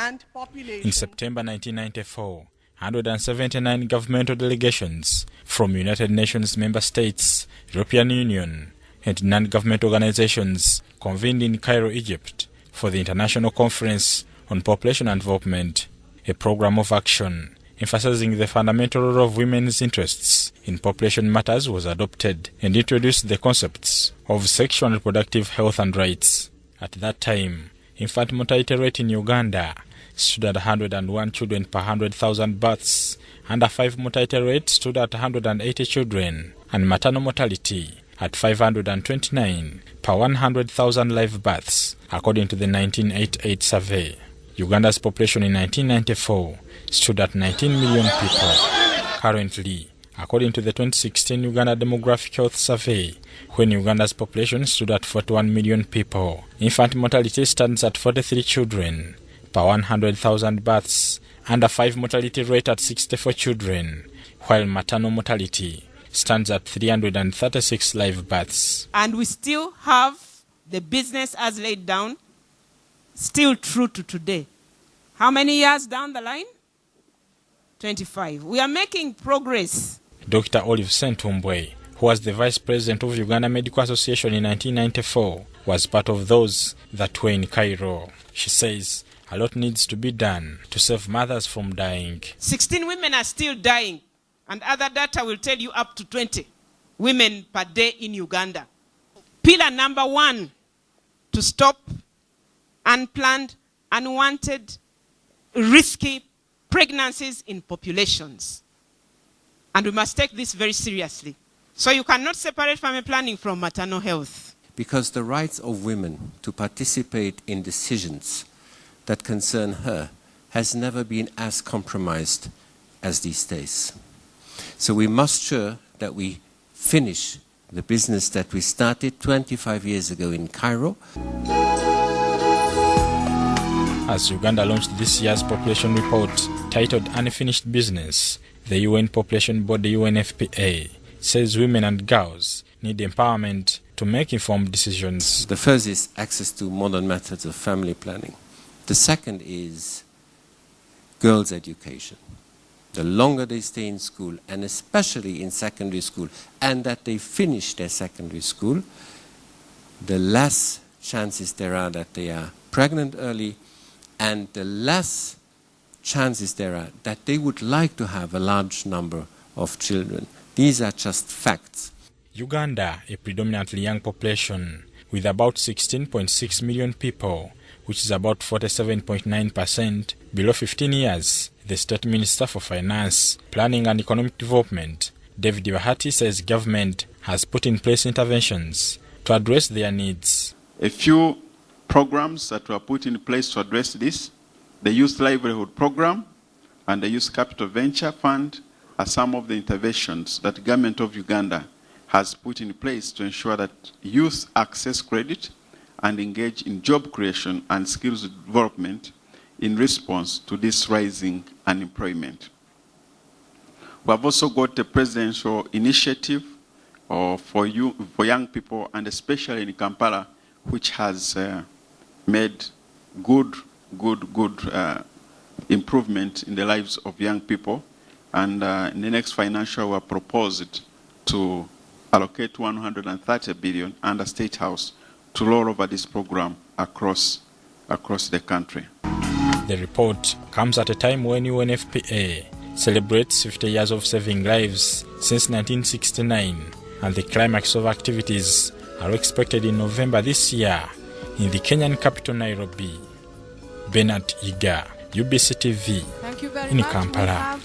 and population. In September 1994, 179 governmental delegations from United Nations member states, European Union, and non-government organizations convened in Cairo, Egypt, for the International Conference on Population and Development. A program of action emphasizing the fundamental role of women's interests in population matters was adopted and introduced the concepts of sexual and reproductive health and rights. At that time, infant mortality rate in Uganda stood at 101 children per 100,000 births, under 5 mortality rate stood at 180 children, and maternal mortality at 529 per 100,000 live births, according to the 1988 survey. Uganda's population in 1994 stood at 19 million people. Currently, according to the 2016 Uganda Demographic Health Survey, when Uganda's population stood at 41 million people, infant mortality stands at 43 children per 100,000 births, under 5 mortality rate at 64 children, while maternal mortality stands at 336 live births. And we still have the business as laid down, still true to today. How many years down the line? 25. We are making progress. Dr. Olive Sentumbwe, who was the Vice President of Uganda Medical Association in 1994, was part of those that were in Cairo. She says a lot needs to be done to save mothers from dying. 16 women are still dying, and other data will tell you up to 20 women per day in Uganda. Pillar number 1, to stop unplanned, unwanted, risky pregnancies in populations. And we must take this very seriously. So you cannot separate family planning from maternal health. Because the rights of women to participate in decisions that concern her has never been as compromised as these days. So we must ensure that we finish the business that we started 25 years ago in Cairo. As Uganda launched this year's population report titled Unfinished Business, the UN population body UNFPA says women and girls need empowerment to make informed decisions. The first is access to modern methods of family planning. The second is girls' education. The longer they stay in school, and especially in secondary school, and that they finish their secondary school, the less chances there are that they are pregnant early, and the less chances there are that they would like to have a large number of children. These are just facts. Uganda, a predominantly young population with about 16.6 million people, which is about 47.9% below 15 years. The State Minister for Finance, Planning and Economic Development, David Bahati, says government has put in place interventions to address their needs. A few programs that were put in place to address this, the Youth Livelihood Program and the Youth Capital Venture Fund, are some of the interventions that the government of Uganda has put in place to ensure that youth access credit and engage in job creation and skills development in response to this rising unemployment. We have also got a presidential initiative for young people, and especially in Kampala, which has made good improvement in the lives of young people. And in the next financial, we are proposed to allocate 130 billion under State House to roll over this program across the country. The report comes at a time when UNFPA celebrates 50 years of saving lives since 1969, and the climax of activities are expected in November this year in the Kenyan capital Nairobi. Bernard Iga, UBC TV, in Kampala.